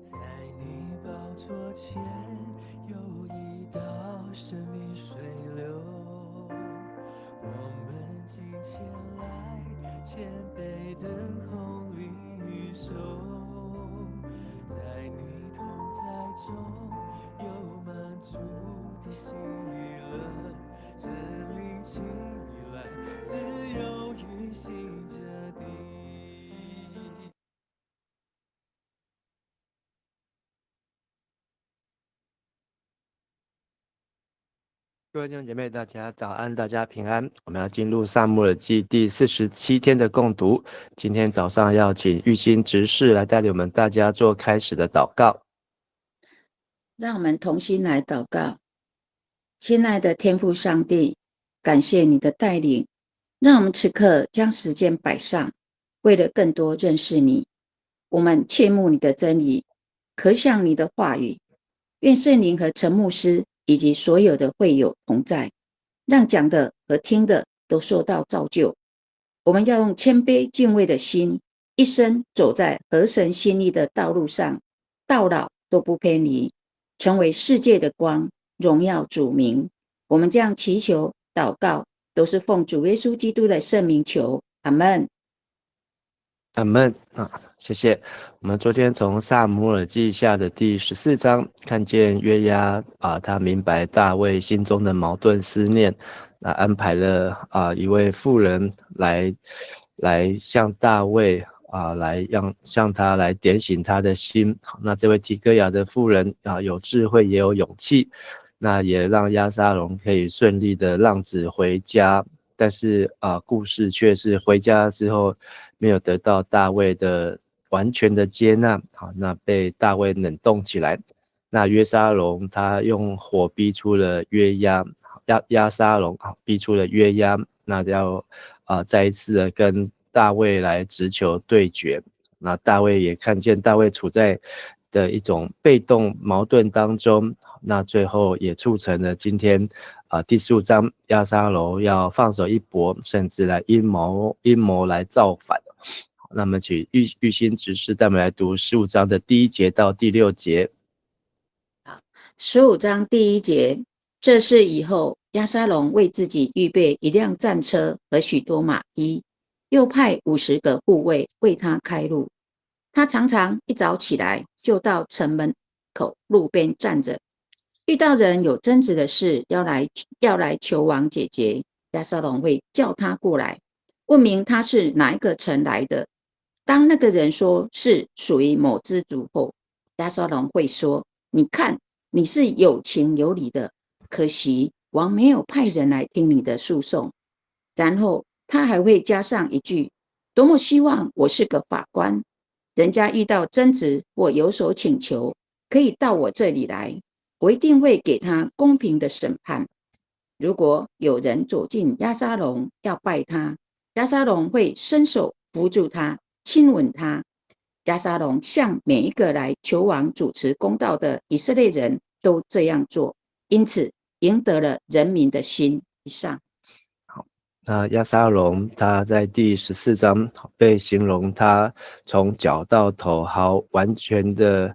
在你宝座前有一道生命水流，我们今前来谦卑等候领受，在你同在中有满足的喜乐，神灵请你来自由运行这地。各位弟兄姐妹，大家早安，大家平安。我们要进入撒母耳记第47天的共读。今天早上要请玉心执事来带领我们大家做开始的祷告。让我们同心来祷告。亲爱的天父上帝，感谢你的带领，让我们此刻将时间摆上，为了更多认识你。我们切慕你的真理，渴想你的话语。愿圣灵和陈牧师以及所有的会友同在，让讲的和听的都受到造就。我们要用谦卑敬畏的心，一生走在合神心意的道路上，到老都不偏离，成为世界的光，荣耀主名。我们这样祈求祷告，都是奉主耶稣基督的圣名求，阿们。阿们谢谢。我们昨天从撒母耳记下的第14章看见约押他明白大卫心中的矛盾思念，安排了一位妇人来向大卫向他来点醒他的心。那这位提哥亚的妇人有智慧也有勇气，那也让押沙龙可以顺利的浪子回家。但是故事却是回家之后没有得到大卫的完全的接纳，那被大卫冷冻起来。那约沙龙他用火逼出了约押，押沙龙逼出了约押，那要再一次的跟大卫来直球对决。那大卫也看见大卫处在的一种被动矛盾当中，那最后也促成了今天第15章押沙龙要放手一搏，甚至来阴谋来造反。那么请玉心执事带我们来读15章的第1节到第6节。好，15章第1节，这事以后，押沙龙为自己预备一辆战车和许多马匹，又派50个护卫为他开路。他常常一早起来，就到城门口路边站着，遇到人有争执的事要来求王解决，押沙龙会叫他过来，问明他是哪一个城来的。当那个人说是属于某支族后，押沙龙会说：“你看，你是有情有理的，可惜王没有派人来听你的诉讼。”然后他还会加上一句：“多么希望我是个法官，人家遇到争执或有所请求，可以到我这里来，我一定会给他公平的审判。”如果有人走进押沙龙要拜他，押沙龙会伸手扶住他，亲吻他。押沙龙向每一个来求王主持公道的以色列人都这样做，因此赢得了人民的心。以上。那押沙龙他在第14章被形容他从脚到头完全的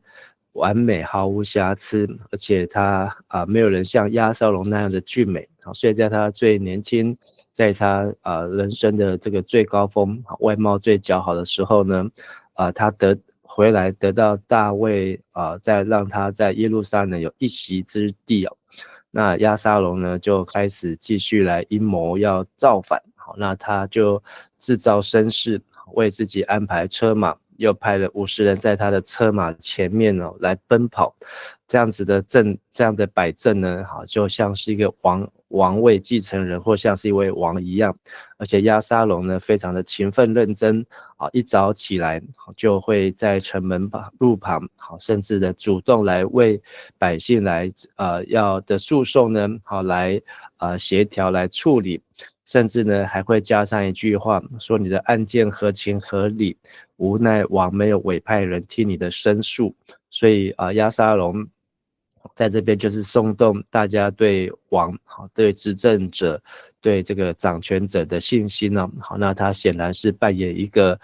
完美，毫无瑕疵，而且他没有人像押沙龙那样的俊美，所以在他最年轻，在他人生的这个最高峰，外貌最姣好的时候呢，他回来得到大卫再让他在耶路撒冷有一席之地那押沙龙呢就开始继续来阴谋要造反，那他就制造声势，为自己安排车马，又派了50人在他的车马前面来奔跑，这样的摆阵呢，就像是一个王位继承人，或像是一位王一样。而且押沙龙呢非常的勤奋认真，一早起来就会在城门路旁，甚至的主动来为百姓来要的诉讼呢，来协调来处理，甚至呢还会加上一句话，说你的案件合情合理，无奈王没有委派人听你的申诉。所以押沙龙在这边就是松动大家对王对执政者对这个掌权者的信心呢。好，那他显然是扮演一个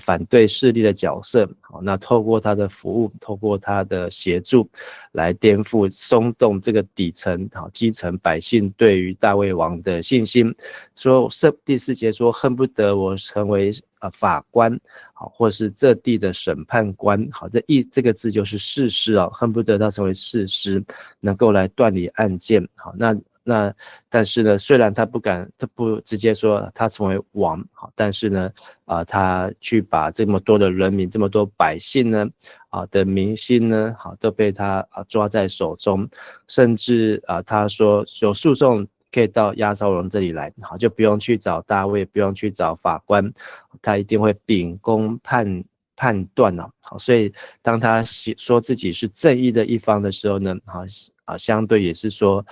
反对势力的角色。好，那透过他的服务，透过他的协助，来颠覆、松动这个底层好基层百姓对于大卫王的信心。说第4节说，恨不得我成为法官，好，或是这地的审判官。好，这个字就是士师啊，恨不得他成为士师，能够来断理案件。好，但是呢，虽然他不直接说他成为王，好，但是呢，他去把这么多的人民、这么多百姓呢，的民心呢，好，都被他抓在手中，甚至他说有诉讼可以到押沙龙这里来，好，就不用去找大卫，不用去找法官，他一定会秉公判断啊。好，所以当他说自己是正义的一方的时候呢，相对也是说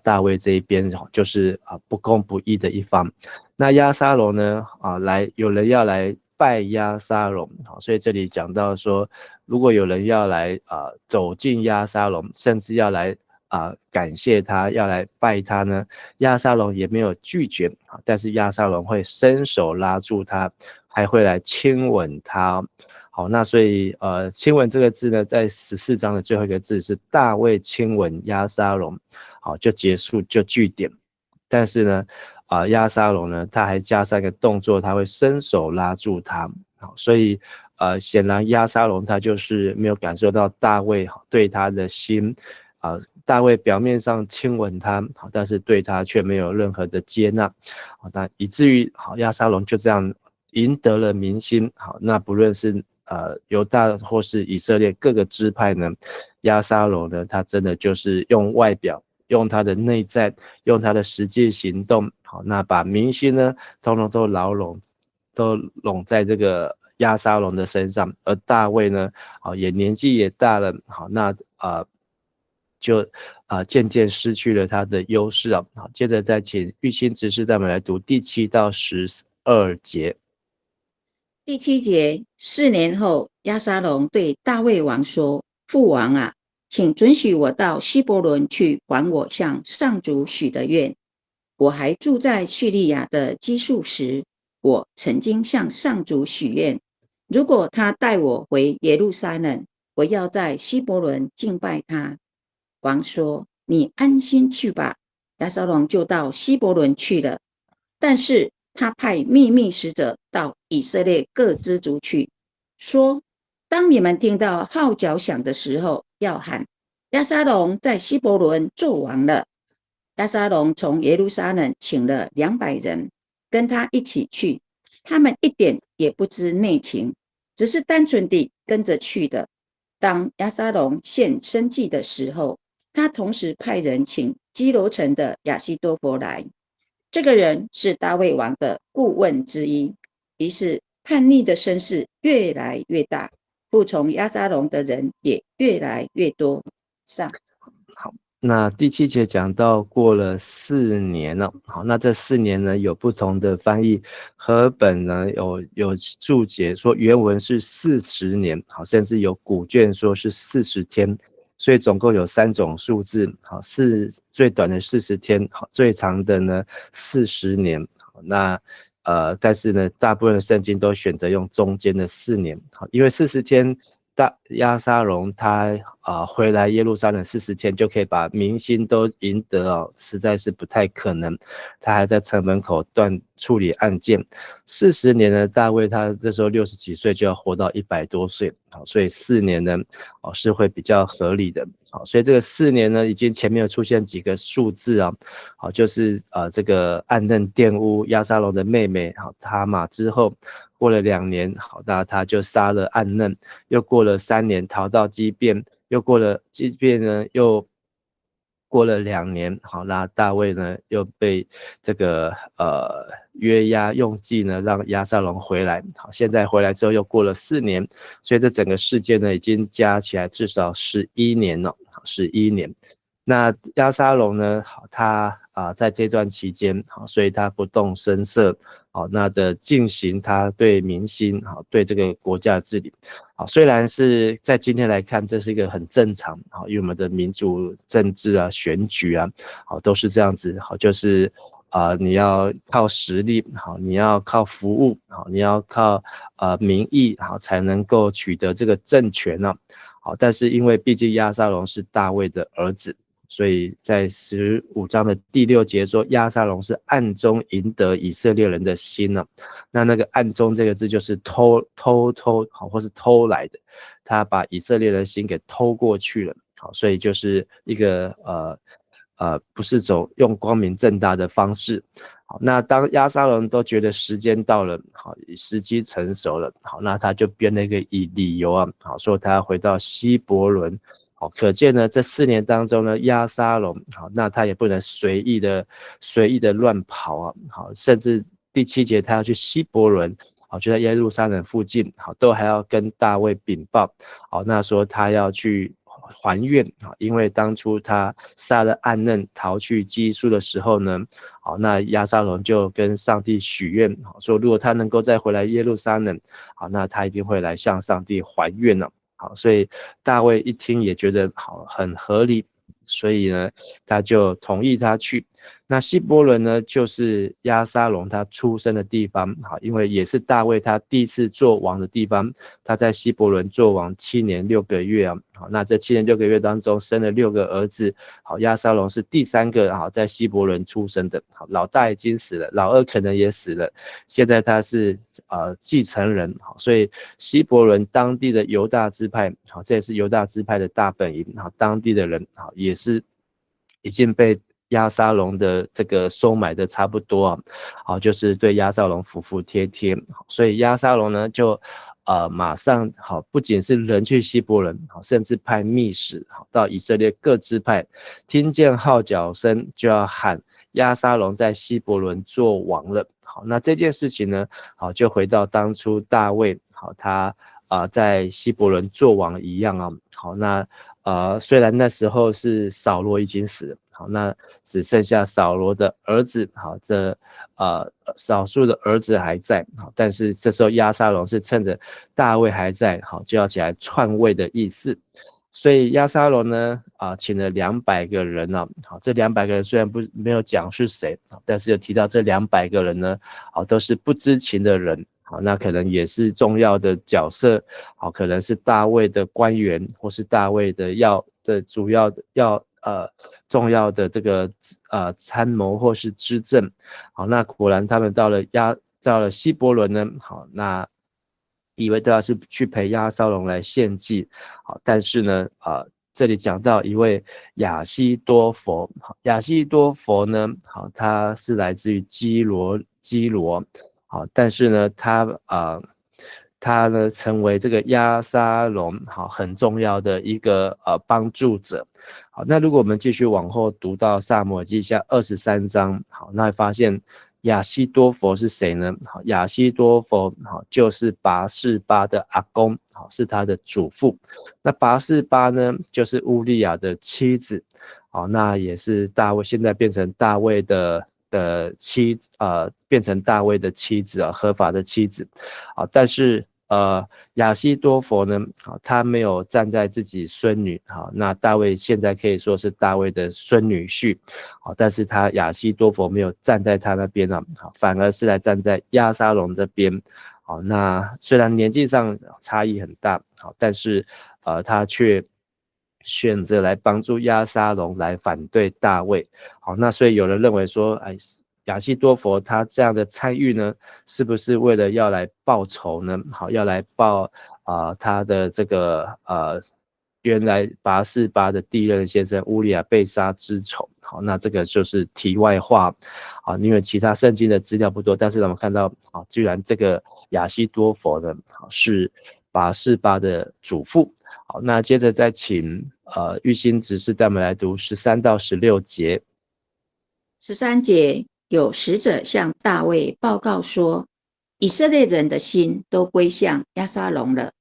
大卫这一边就是不公不义的一方。那押沙龙呢有人要来拜押沙龙，好，所以这里讲到说，如果有人要来走进押沙龙，甚至要来感谢他，要来拜他呢，押沙龙也没有拒绝，但是押沙龙会伸手拉住他，还会来亲吻他。好，那所以亲吻这个字呢，在14章的最后一个字是大卫亲吻押沙龙，好，就结束就句点。但是呢押沙龙呢，他还加上一个动作，他会伸手拉住他。好，所以显然押沙龙他就是没有感受到大卫对他的心。大卫表面上亲吻他，但是对他却没有任何的接纳，那以至于押沙龙就这样赢得了民心。好，那不论是犹大或是以色列各个支派呢，押沙龙呢，他真的就是用外表，用他的内在，用他的实际行动，好，那把民心呢，通通都拢在这个押沙龙的身上。而大卫呢，也年纪也大了，好，那就渐渐失去了他的优势啊。好，接着再请玉清执事带我们来读第7到12节。第7节，4年后，押沙龙对大卫王说：“父王啊，请准许我到希伯伦去还我向上主许的愿。我还住在叙利亚的基述时，我曾经向上主许愿，如果他带我回耶路撒冷，我要在希伯伦敬拜他。”王说：“你安心去吧。”押沙龙就到希伯伦去了。但是他派秘密使者到以色列各支族去，说：“当你们听到号角响的时候，要喊押沙龙在希伯伦做王了。”押沙龙从耶路撒冷请了200人跟他一起去，他们一点也不知内情，只是单纯地跟着去的。当押沙龙献生祭的时候，他同时派人请基罗城的亚希多弗来，这个人是大卫王的顾问之一。于是叛逆的声势越来越大，服从押沙龙的人也越来越多。上。好，那第7节讲到过了4年了。好，那这4年呢，有不同的翻译。和本呢有注解说原文是40年，好，甚至有古卷说是40天。所以总共有3种数字，好，最短的40天，好，最长的呢40年。好，那但是呢，大部分的圣经都选择用中间的4年，好，因为40天押沙龙他回来耶路撒冷40天就可以把民心都赢得哦，实在是不太可能。他还在城门口处理案件。40年呢，大卫他这时候60几岁就要活到100多岁，好，所以4年呢是会比较合理的。好，所以这个4年呢，已经前面有出现几个数字啊，好，就是这个暗嫩玷污押沙龙的妹妹好他玛之后，过了2年，好，那他就杀了暗嫩，又过了3年逃到基遍，又过了基遍呢，又过了2年，好，那大卫呢又被这个约押用计呢让押沙龙回来，好，现在回来之后又过了4年，所以这整个事件呢已经加起来至少11年了，11年。那押沙龙呢，好，他在这段期间，好，所以他不动声色，好，那的进行他对民心，好，对这个国家的治理，好，虽然是在今天来看，这是一个很正常，好，因为我们的民主政治啊、选举啊，好，都是这样子，好，就是你要靠实力，好，你要靠服务，好，你要靠民意，好，才能够取得这个政权呢。好，但是因为毕竟押沙龙是大卫的儿子，所以在15章的第6节说，押沙龙是暗中赢得以色列人的心呢。那个暗中这个字就是偷，好，或是偷来的，他把以色列人的心给偷过去了。好，所以就是一个不是走用光明正大的方式。好，那当押沙龙都觉得时间到了，好，时机成熟了，好，那他就编了一个理由啊，好，说他要回到希伯伦。好，可见呢，这4年当中呢，押沙龙，好，那他也不能随意的乱跑啊，好，甚至第7节他要去希伯伦，好，就在耶路撒冷附近，好，都还要跟大卫禀报，好，那说他要去还愿，因为当初他杀了暗嫩逃去基述的时候呢，好，那押沙龙就跟上帝许愿，说如果他能够再回来耶路撒冷，好，那他一定会来向上帝还愿了。好，所以大卫一听也觉得好很合理，所以呢，他就同意他去。那希伯伦呢，就是押沙龙他出生的地方，好，因为也是大卫他第一次做王的地方。他在希伯伦做王7年6个月啊，好，那这7年6个月当中生了6个儿子，好，押沙龙是第3个好在希伯伦出生的，好，老大已经死了，老二可能也死了，现在他是继承人，好，所以希伯伦当地的犹大支派，好，这也是犹大支派的大本营，好，当地的人好也是已经被押沙龙的这个收买的差不多啊，好，就是对押沙龙服服帖帖，所以押沙龙呢就马上好，不仅是人去希伯伦，好，甚至派密使好到以色列各支派，听见号角声就要喊押沙龙在希伯伦做王了。好，那这件事情呢，好，就回到当初大卫好他在希伯伦做王一样啊。好，那虽然那时候是扫罗已经死了，好，那只剩下扫罗的儿子，好，这少数的儿子还在，好，但是这时候押沙龙是趁着大卫还在，好，就要起来篡位的意思。所以押沙龙呢，请了200个人呢，好，这200个人虽然没有讲是谁，但是有提到这200个人呢，好，都是不知情的人。好，那可能也是重要的角色，好，可能是大卫的官员，或是大卫的主要的重要的这个参谋或是知政。好，那果然他们到了希伯伦呢，好，那以为都要是去陪押沙龙来献祭，好，但是呢，这里讲到一位亚希多弗，亚希多弗呢，好，他是来自于基罗。好，但是呢，他呢成为这个押沙龙好很重要的一个帮助者。好，那如果我们继续往后读到撒母耳记下23章，好，那会发现亚希多弗是谁呢？好，亚希多弗好就是拔示巴的阿公，好，是他的祖父。那拔示巴呢，就是乌利亚的妻子。好，那也是大卫现在变成大卫的变成大卫的妻子啊，合法的妻子。好，但是亚希多弗呢，好，他没有站在自己孙女，好，那大卫现在可以说是大卫的孙女婿，好，但是他亚希多弗没有站在他那边啊，好，反而是来站在押沙龙这边。好，那虽然年纪上差异很大，好，但是他却选择来帮助押沙龙来反对大卫。好，那所以有人认为说，哎，亚希多弗他这样的参与呢，是不是为了要来报仇呢？好，要来报他的这个原来拔示巴的第一任先生乌利亚被杀之仇。好，那这个就是题外话。好，因为其他圣经的资料不多，但是我们看到，好，居然这个亚希多弗呢，是拔示巴的祖父。好，那接着再请玉兴执事带我们来读13到16节。13节，有使者向大卫报告说，以色列人的心都归向押沙龙了。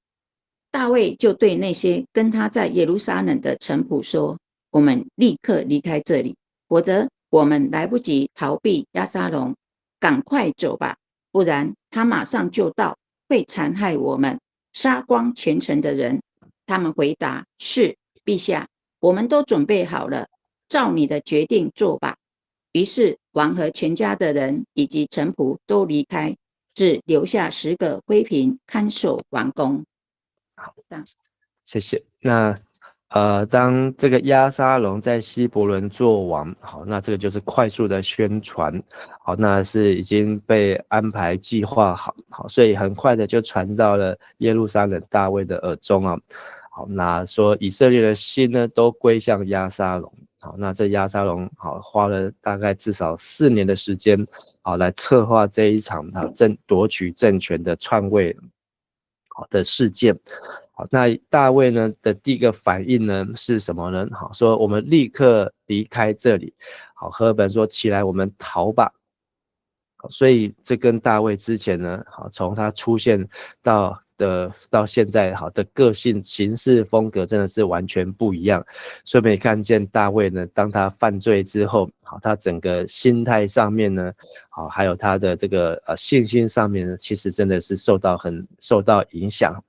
大卫就对那些跟他在耶路撒冷的臣仆说，我们立刻离开这里，否则我们来不及逃避押沙龙，赶快走吧，不然他马上就到，会残害我们，杀光全城的人。他们回答，是，陛下，我们都准备好了，照你的决定做吧。于是王和全家的人以及臣仆都离开，只留下10个妃嫔看守王宫。谢谢。那当这个押沙龙在希伯伦做王，好，那这个就是快速的宣传，好，那是已经被安排计划好，好，所以很快的就传到了耶路撒冷大卫的耳中啊，好，那说以色列的心呢都归向押沙龙，好，那这押沙龙好花了大概至少4年的时间，好来策划这一场夺取政权的篡位好的事件。好，那大卫呢的第一个反应呢是什么呢？好，说我们立刻离开这里。好，和本说起来，我们逃吧。好，所以这跟大卫之前呢，好，从他出现到现在，好的个性、行事风格真的是完全不一样。所以我们也看见大卫呢，当他犯罪之后，好，他整个心态上面呢，好，还有他的这个信心上面呢，其实真的是受到影响。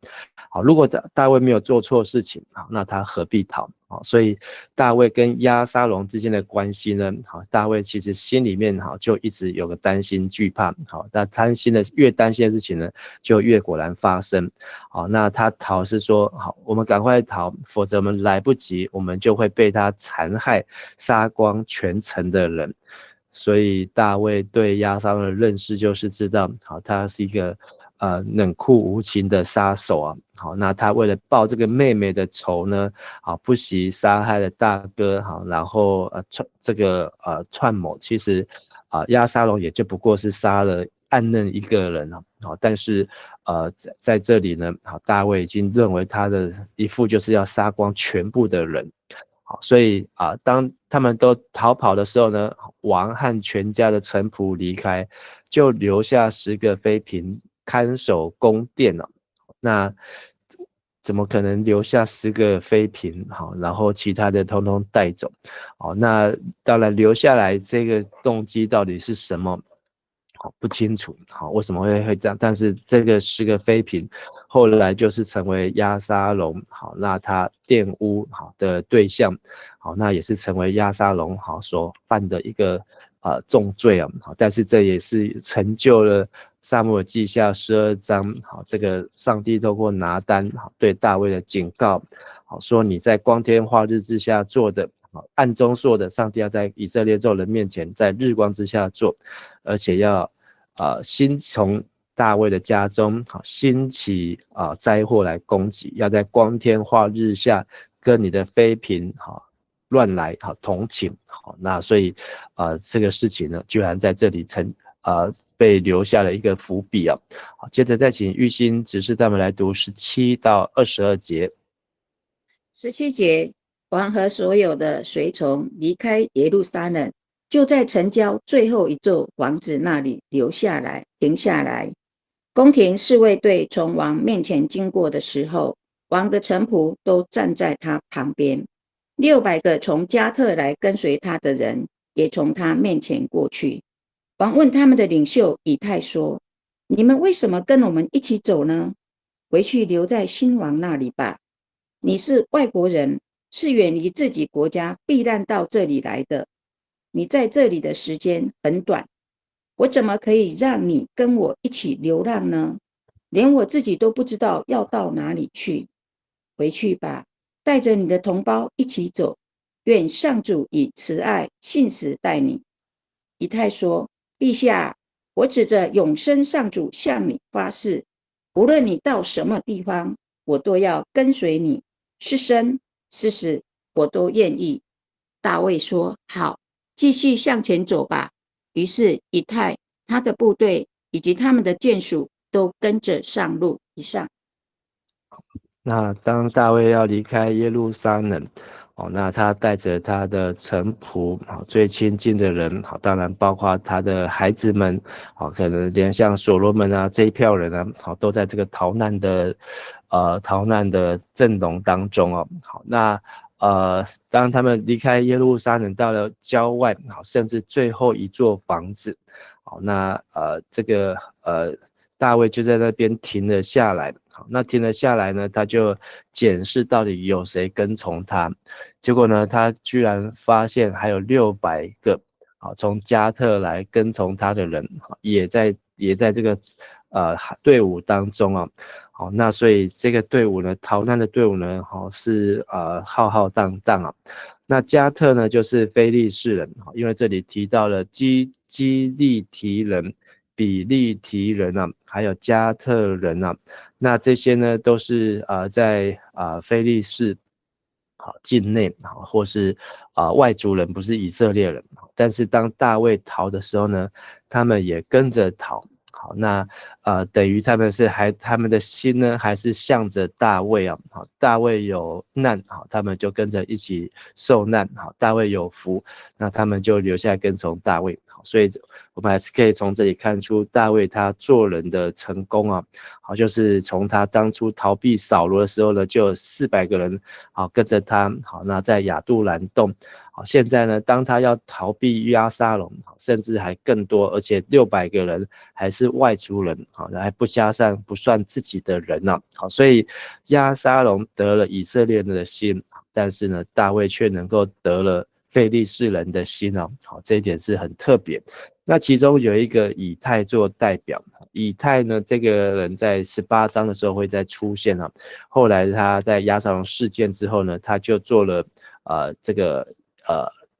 好，如果大卫没有做错事情，好，那他何必逃？好，所以大卫跟押沙龙之间的关系呢，好，大卫其实心里面好就一直有个担心惧怕，好，那越担心的事情呢，就越果然发生。好，那他逃是说，好，我们赶快逃，否则我们来不及，我们就会被他残害，杀光全城的人。所以大卫对押沙龙的认识就是知道，好，他是一个冷酷无情的杀手啊。好，那他为了报这个妹妹的仇呢，好，不惜杀害了大哥，好，然后篡谋，其实押沙龙也就不过是杀了暗嫩一个人啊。好，但是在这里呢，好，大卫已经认为他的一副就是要杀光全部的人。好，所以当他们都逃跑的时候呢，王和全家的臣仆离开，就留下10个妃嫔看守宫殿了。那怎么可能留下10个妃嫔？好，然后其他的通通带走。好，那当然留下来这个动机到底是什么？好，不清楚。好，为什么会这样？但是这个10个妃嫔后来就是成为押沙龙好，那他玷污好的对象。好，那也是成为押沙龙好所犯的一个重罪啊。好，但是这也是成就了撒母耳记下12章好，这个上帝透过拿单好对大卫的警告好，说你在光天化日之下做的暗中做的，上帝要在以色列众人面前在日光之下做，而且要兴从大卫的家中好兴起灾祸来攻击，要在光天化日下跟你的妃嫔好乱来好同寝好，那所以这个事情呢，居然在这里被留下了一个伏笔啊。好，接着再请玉兴执事他们来读17到22节。17节，王和所有的随从离开耶路撒冷，就在城郊最后一座房子那里停下来。宫廷侍卫队从王面前经过的时候，王的臣仆都站在他旁边。600个从加特来跟随他的人也从他面前过去。王问他们的领袖以太说：“你们为什么跟我们一起走呢？回去留在新王那里吧。你是外国人，是远离自己国家避难到这里来的。你在这里的时间很短，我怎么可以让你跟我一起流浪呢？连我自己都不知道要到哪里去。回去吧，带着你的同胞一起走。愿上主以慈爱信实待你。”以太说：“陛下，我指着永生上主向你发誓，无论你到什么地方，我都要跟随你，是生是死，我都愿意。”大卫说：“好，继续向前走吧。”于是以太、他的部队以及他们的眷属都跟着上路。以上。那当大卫要离开耶路撒冷，那他带着他的臣仆，最亲近的人，当然包括他的孩子们，可能连像所罗门啊这一票人啊，都在这个逃难的阵容当中哦。好，那当他们离开耶路撒冷到了郊外，甚至最后一座房子，好，那大卫就在那边停了下来。好，那停了下来呢，他就检视到底有谁跟从他。结果呢，他居然发现还有600个好，从加特来跟从他的人，也在这个队伍当中啊。好，那所以这个队伍呢，逃难的队伍呢，是浩浩荡荡啊。那加特呢，就是非利士人，因为这里提到了基利提人、比利提人啊，还有加特人啊，那这些呢都是在非利士境内或是外族人，不是以色列人。但是当大卫逃的时候呢，他们也跟着逃。好，那等于他们的心呢，还是向着大卫啊。好，大卫有难，好，他们就跟着一起受难。好，大卫有福，那他们就留下来跟从大卫。好，所以我们还是可以从这里看出大卫他做人的成功啊。好，就是从他当初逃避扫罗的时候呢，就有400个人好跟着他。好，那在亚杜兰洞。好，现在呢，当他要逃避押沙龙，甚至还更多，而且600个人还是外族人，好，还不算自己的人呢。好，所以押沙龙得了以色列人的心，但是呢，大卫却能够得了非利士人的心哦。好，这一点是很特别。那其中有一个以太做代表，以太呢，这个人在18章的时候会再出现啊。后来他在押沙龙事件之后呢，他就做了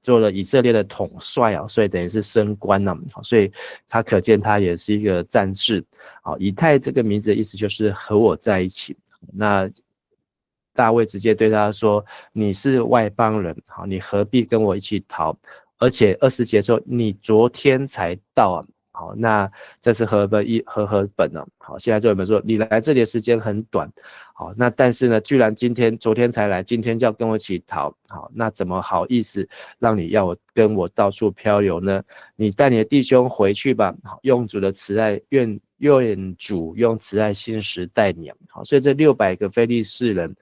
做了以色列的统帅啊，所以等于是升官了，所以他可见他也是一个战士。好，以太这个名字的意思就是和我在一起。那大卫直接对他说：“你是外邦人，好，你何必跟我一起逃？而且20节说你昨天才到啊。”好，那这是和本呢？好，现在这本说你来这里的时间很短，好，那但是呢，居然昨天才来，今天就要跟我一起逃，好，那怎么好意思让你跟我到处漂流呢？你带你的弟兄回去吧，好，用主的慈爱，愿主用慈爱心实待你。好，所以这600个非利士人。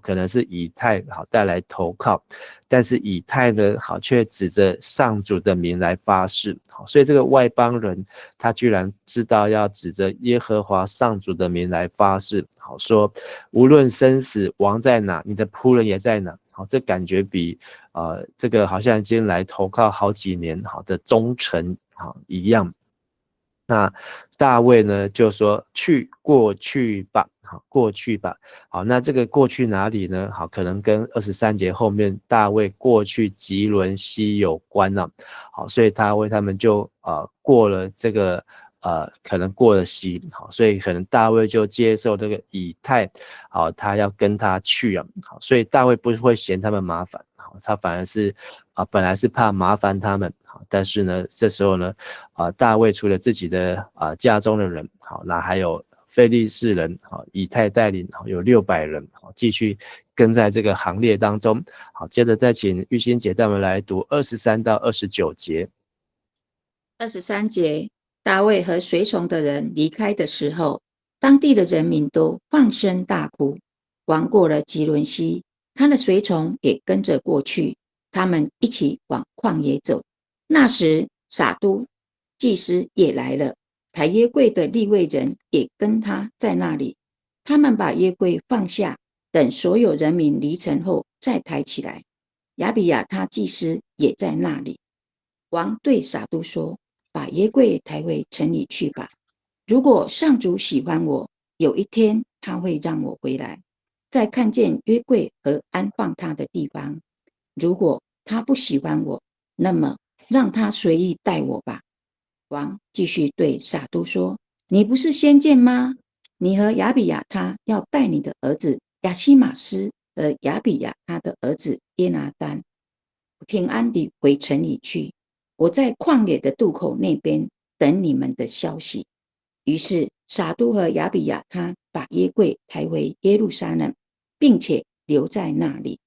可能是以太好带来投靠，但是以太呢好却指着上主的名来发誓，好，所以这个外邦人他居然知道要指着耶和华上主的名来发誓，好说无论生死王在哪，你的仆人也在哪。好，这感觉比这个好像已经来投靠好几年好的忠诚好一样。那大卫呢就说过去吧，好，过去吧。好，那这个过去哪里呢？好，可能跟23节后面大卫过去吉伦西有关了。好，所以大卫他们就过了这个可能过了西。好，所以可能大卫就接受这个以太，好，他要跟他去啊。好，所以大卫不会嫌他们麻烦，好，他反而是本来是怕麻烦他们，好，但是呢这时候呢大卫除了自己的家中的人，好，那还有非利士人，好，以太带领，好，有600人，好，继续跟在这个行列当中。好，接着再请玉欣姐带我们来读23到29节。23节，大卫和随从的人离开的时候，当地的人民都放声大哭。王过了吉伦西，他的随从也跟着过去，他们一起往旷野走。那时撒督祭司也来了，抬约柜的利未人也跟他在那里。他们把约柜放下，等所有人民离城后再抬起来。亚比亚他祭司也在那里。王对撒督说：“把约柜抬回城里去吧。如果上主喜欢我，有一天他会让我回来，再看见约柜和安放他的地方。如果他不喜欢我，那么让他随意待我吧。”王继续对撒督说：“你不是先见吗？你和亚比亚他要带你的儿子亚西马斯和亚比亚他的儿子耶拿单平安地回城里去。我在旷野的渡口那边等你们的消息。”于是撒督和亚比亚他把约柜抬回耶路撒冷，并且留在那里。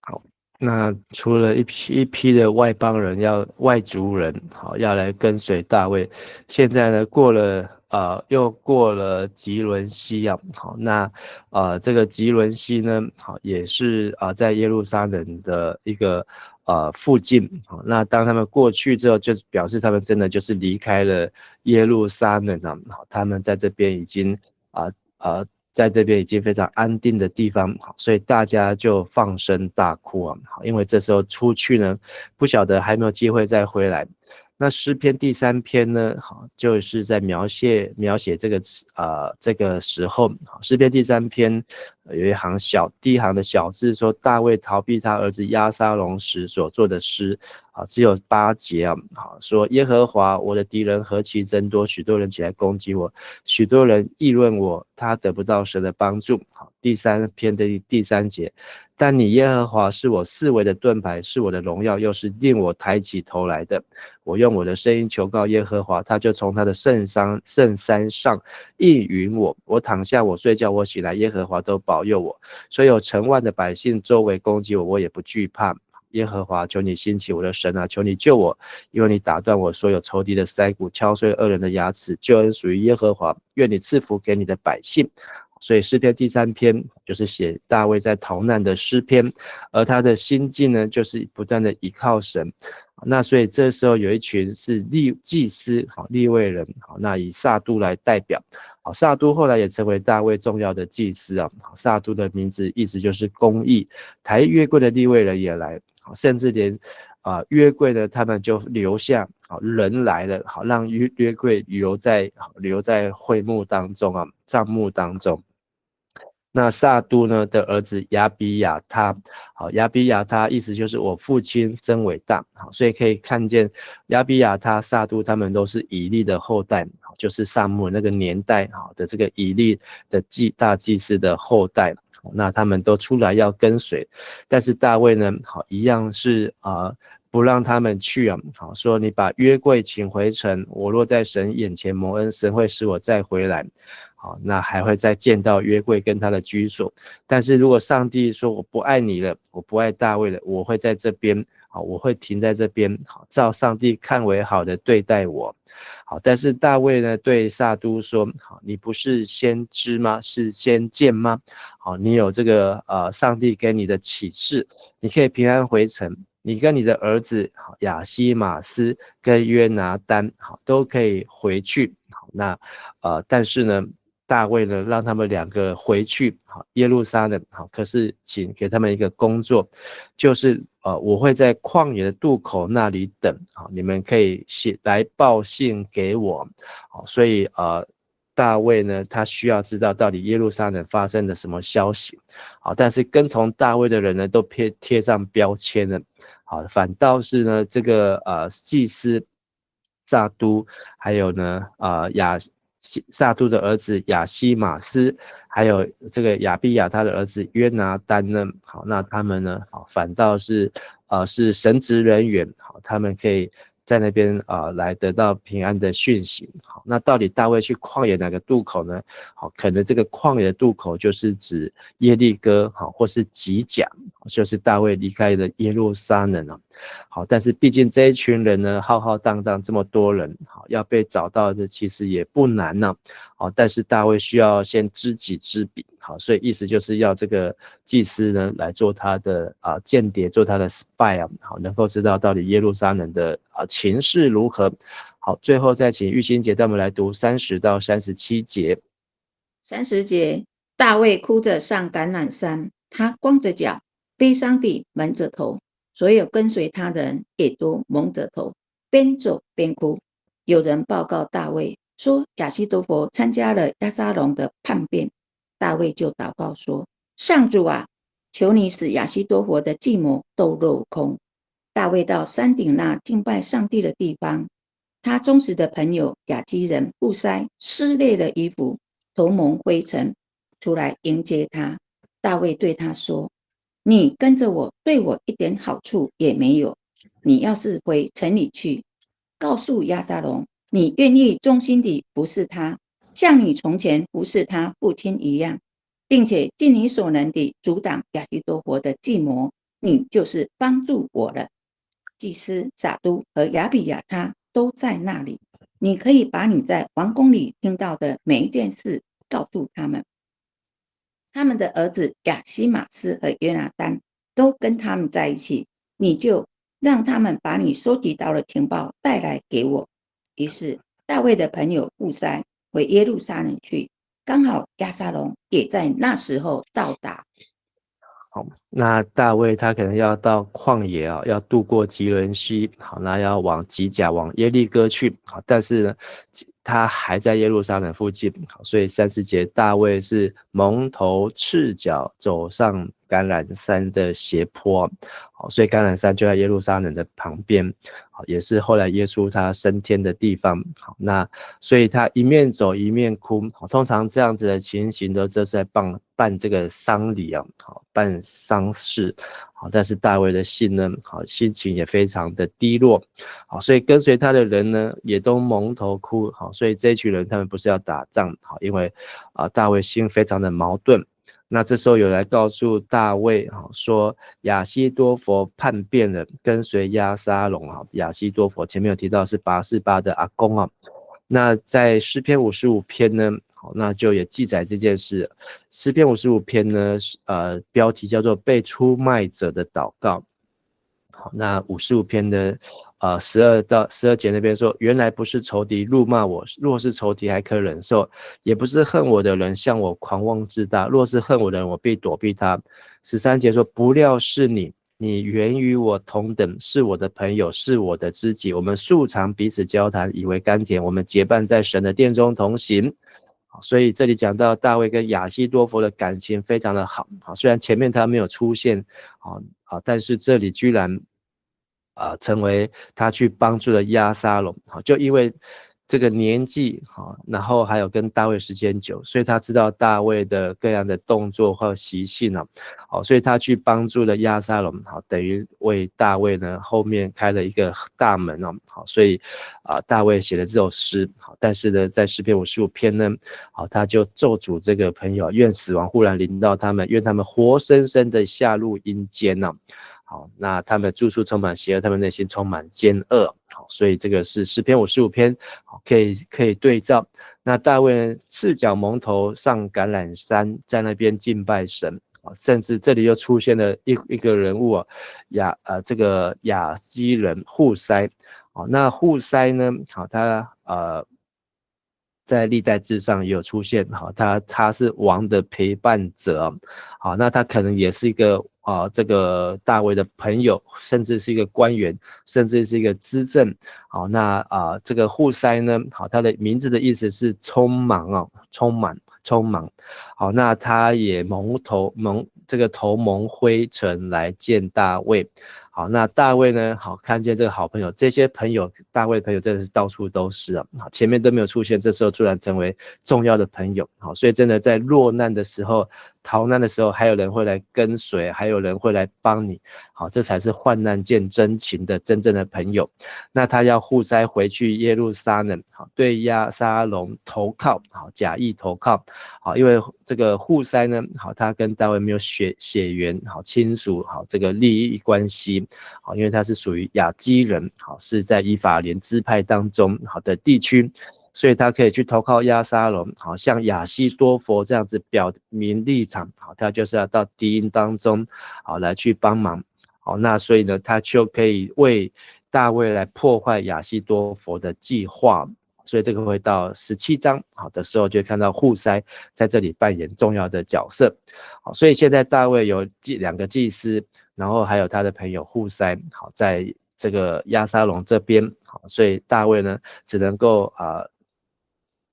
好，那除了一批的外邦人外族人，好，要来跟随大卫，现在呢又过了吉伦西啊。好，那这个吉伦西呢，好，也是在耶路撒冷的一个附近。好，那当他们过去之后，就表示他们真的就是离开了耶路撒冷啊。好，他们在这边已经在这边已经非常安定的地方，所以大家就放声大哭啊，因为这时候出去呢，不晓得还没有机会再回来。那诗篇第3篇呢，就是在描写这个时候，诗篇第3篇有一行第一行的小字说，大卫逃避他儿子押沙龙时所做的诗，只有8节啊，说耶和华我的敌人何其增多，许多人起来攻击我，许多人议论我，他得不到神的帮助。第3篇的第3节，但你耶和华是我四围的盾牌，是我的荣耀，又是令我抬起头来的。我用我的声音求告耶和华，他就从他的圣山上应允我。我躺下，我睡觉，我醒来，耶和华都保佑我。所以有成万的百姓周围攻击我，我也不惧怕。耶和华，求你兴起，我的神啊，求你救我，因为你打断我所有仇敌的腮骨，敲碎恶人的牙齿。救恩属于耶和华，愿你赐福给你的百姓。所以诗篇第3篇就是写大卫在逃难的诗篇，而他的心境呢，就是不断的依靠神。那所以这时候有一群是祭司，利未人，那以撒督来代表。撒督后来也成为大卫重要的祭司啊。撒督的名字意思就是公义，抬约柜的利未人也来，甚至连约柜呢，他们就留下人来了，让约柜留在会幕当中啊，帐幕当中。那撒督呢的儿子亚比亚他，亚比亚他意思就是我父亲真伟大，所以可以看见亚比亚他、撒督他们都是以利的后代，就是撒母耳那个年代的这个以利的大祭司的后代，那他们都出来要跟随，但是大卫呢，一样是不让他们去啊，说你把约柜请回城，我若在神眼前蒙恩，神会使我再回来。那还会再见到约柜跟他的居所。但是如果上帝说我不爱你了，我不爱大卫了，我会在这边，我会停在这边，照上帝看为好的对待我。但是大卫呢对撒督说，你不是先知吗？是先见吗？你有这个上帝给你的启示，你可以平安回城。你跟你的儿子亚西马斯跟约拿单都可以回去。那但是呢，大卫呢让他们2个回去耶路撒冷，可是请给他们一个工作，就是我会在旷野的渡口那里等，你们可以来报信给我。所以大卫呢他需要知道到底耶路撒冷发生了什么消息。但是跟从大卫的人呢都贴上标签了。反倒是呢这个祭司撒督，还有呢撒督的儿子亚西马斯，还有这个亚比亚他的儿子约拿单呢，那他们呢反倒是是神职人员，他们可以在那边来得到平安的讯息。那到底大卫去旷野哪个渡口呢？可能这个旷野的渡口就是指耶利哥，或是吉甲，就是大卫离开的耶路撒冷啊。但是毕竟这一群人呢浩浩荡荡这么多人，要被找到的其实也不难呢。但是大卫需要先知己知彼，所以意思就是要这个祭司呢来做他的间谍，做他的 spy 啊，能够知道到底耶路撒冷的情势如何。好，最后再请玉欣姐带我们来读30到37节。30节，大卫哭着上橄榄山，他光着脚，悲伤地蒙着头，所有跟随他的人也都蒙着头，边走边哭。有人报告大卫说，亚希多弗参加了押沙龙的叛变。大卫就祷告说，上主啊，求你使亚希多弗的计谋都落空。大卫到山顶那敬拜上帝的地方，他忠实的朋友亚基人户筛撕裂了衣服，头蒙灰尘，出来迎接他。大卫对他说，你跟着我，对我一点好处也没有。你要是回城里去，告诉押沙龙，你愿意忠心地服侍他，像你从前服侍他父亲一样，并且尽你所能地阻挡亚希多弗的计谋，你就是帮助我了。祭司撒督和亚比亚他都在那里，你可以把你在王宫里听到的每一件事告诉他们。他们的儿子亚西马斯和约拿单都跟他们在一起，你就让他们把你收集到的情报带来给我。于是大卫的朋友户筛回耶路撒冷去，刚好押沙龙也在那时候到达。好，那大卫他可能要到旷野啊，要渡过吉伦西，好，那要往吉甲往耶利哥去，好，但是呢，他还在耶路撒冷附近，好，所以30节大卫是蒙头赤脚走上橄榄山的斜坡，好，所以橄榄山就在耶路撒冷的旁边，好，也是后来耶稣他升天的地方，好，那所以他一面走一面哭，好，通常这样子的情形都是在办这个丧礼啊，好，办丧事，好，但是大卫的心呢，好，心情也非常的低落，好，所以跟随他的人呢，也都蒙头哭，好，所以这一群人他们不是要打仗，好，因为大卫心非常的矛盾。那这时候有来告诉大卫，说亚希多弗叛变了，跟随押沙龙，亚希多弗前面有提到是拔示巴的阿公啊。那在诗篇55篇呢，好，那就也记载这件事。诗篇55篇呢，标题叫做被出卖者的祷告。好，那55篇的12到12节那边说，原来不是仇敌辱骂我，若是仇敌还可忍受，也不是恨我的人向我狂妄自大，若是恨我的人，我必躲避他。13节说，不料是你，你原与我同等，是我的朋友，是我的知己，我们素常彼此交谈，以为甘甜，我们结伴在神的殿中同行。所以这里讲到大卫跟亚希多弗的感情非常的好，虽然前面他没有出现，但是这里居然成为他去帮助了押沙龙，就因为这个年纪，然后还有跟大卫时间久，所以他知道大卫的各样的动作和习性，所以他去帮助了押沙龙，等于为大卫呢后面开了一个大门，所以大卫写了这首诗，但是呢在诗篇55篇呢，他就咒诅这个朋友，愿死亡忽然临到他们，愿他们活生生的下入阴间。好，那他们住处充满邪恶，他们内心充满奸恶。好，所以这个是诗篇55篇，可以对照。那大卫呢，赤脚蒙头上橄榄山，在那边敬拜神。甚至这里又出现了一个人物，这个亚基人户筛。好，那户筛呢，好，他在历代志上也有出现，他是王的陪伴者，好，那他可能也是一个这个大卫的朋友，甚至是一个官员，甚至是一个资政，好，那这个户筛呢，好，他的名字的意思是匆忙，匆忙，好，那他也这个头蒙灰尘来见大卫。好，那大卫呢？好，看见这个好朋友，这些朋友，大卫的朋友真的是到处都是啊！好，前面都没有出现，这时候突然成为重要的朋友。好，所以真的在落难的时候、逃难的时候，还有人会来跟随，还有人会来帮你。好，这才是患难见真情的真正的朋友。那他要户筛回去耶路撒冷，好，对押沙龙投靠，好，假意投靠。好，因为这个户筛呢，好，他跟大卫没有血缘，好，亲属，好，这个利益关系。好，因为他是属于亚基人，好，是在以法莲支派当中好的地区，所以他可以去投靠押沙龙，好，像亚希多弗这样子表明立场，好，他就是要到敌营当中，好，来去帮忙，好，那所以呢，他就可以为大卫来破坏亚希多弗的计划。所以这个会到17章好的时候，就看到户筛在这里扮演重要的角色。好，所以现在大卫有2个祭司，然后还有他的朋友户筛，好，在这个押沙龙这边，好，所以大卫呢只能够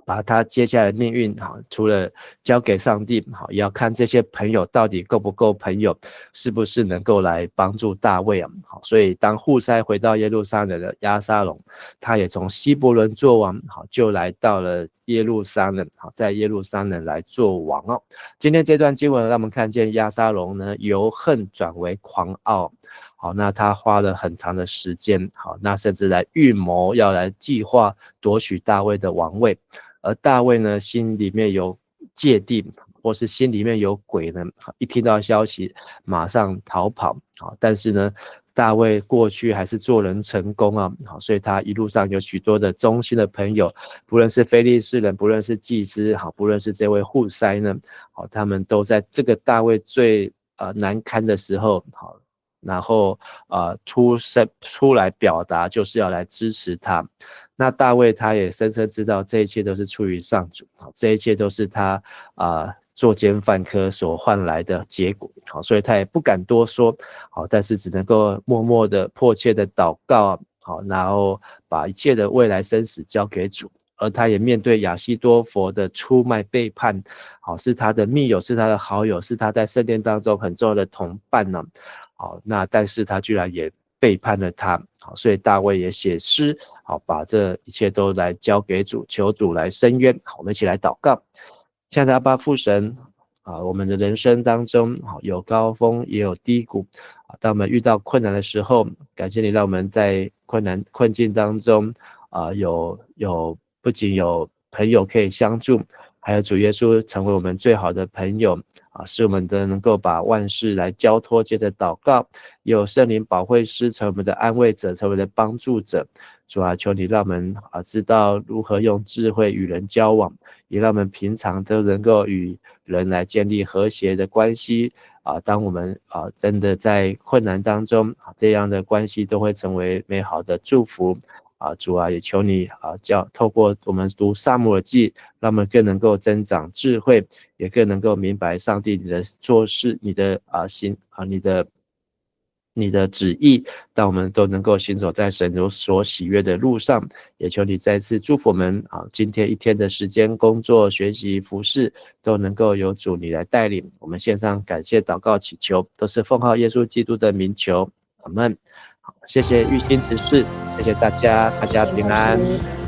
把他接下来的命运，好，除了交给上帝，好，也要看这些朋友到底够不够朋友，是不是能够来帮助大卫啊？好，所以当户筛回到耶路撒冷的押沙龙，他也从希伯伦做王，好，就来到了耶路撒冷，好，在耶路撒冷来做王哦。今天这段经文让我们看见押沙龙呢由恨转为狂傲。好，那他花了很长的时间，好，那甚至来预谋要来计划夺取大卫的王位。而大卫呢，心里面有芥蒂，或是心里面有鬼呢，一听到消息马上逃跑。但是呢，大卫过去还是做人成功啊，所以他一路上有许多的忠心的朋友，不论是非利士人，不论是祭司，不论是这位户筛呢，他们都在这个大卫最难堪的时候，然后出来表达就是要来支持他。那大卫他也深深知道这一切都是出于上主，这一切都是他作奸犯科所换来的结果，好，所以他也不敢多说，好，但是只能够默默的迫切的祷告，好，然后把一切的未来生死交给主。而他也面对亚希多弗的出卖背叛，好，是他的密友，是他的好友，是他在圣殿当中很重要的同伴呢，好，那但是他居然也背叛了他，好，所以大卫也写诗，好，把这一切都来交给主，求主来伸冤。好，我们一起来祷告。亲爱的阿爸父神，我们的人生当中，有高峰也有低谷，当我们遇到困难的时候，感谢你让我们在困境当中，不仅有朋友可以相助，还有主耶稣成为我们最好的朋友，使我们能够把万事来交托，接着祷告，有圣灵保惠师成为我们的安慰者，成为我们的帮助者。主啊，求你让我们知道如何用智慧与人交往，也让我们平常都能够与人来建立和谐的关系。当我们真的在困难当中，这样的关系都会成为美好的祝福。主啊，也求你透过我们读撒母耳记，让我们更能够增长智慧，也更能够明白上帝你的做事，你的你的旨意，让我们都能够行走在神所喜悦的路上。也求你再次祝福我们今天一天的时间，工作、学习、服事都能够由主你来带领。我们献上感谢、祷告、祈求，都是奉靠耶稣基督的名求，阿们。谢谢玉心执事，谢谢大家，大家平安，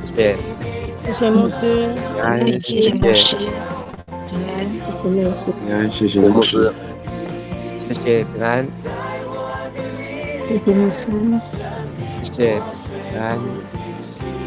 谢谢，谢谢牧师，平安，谢谢牧师，平安，谢谢牧师，谢谢平安，谢谢牧师，谢谢平安。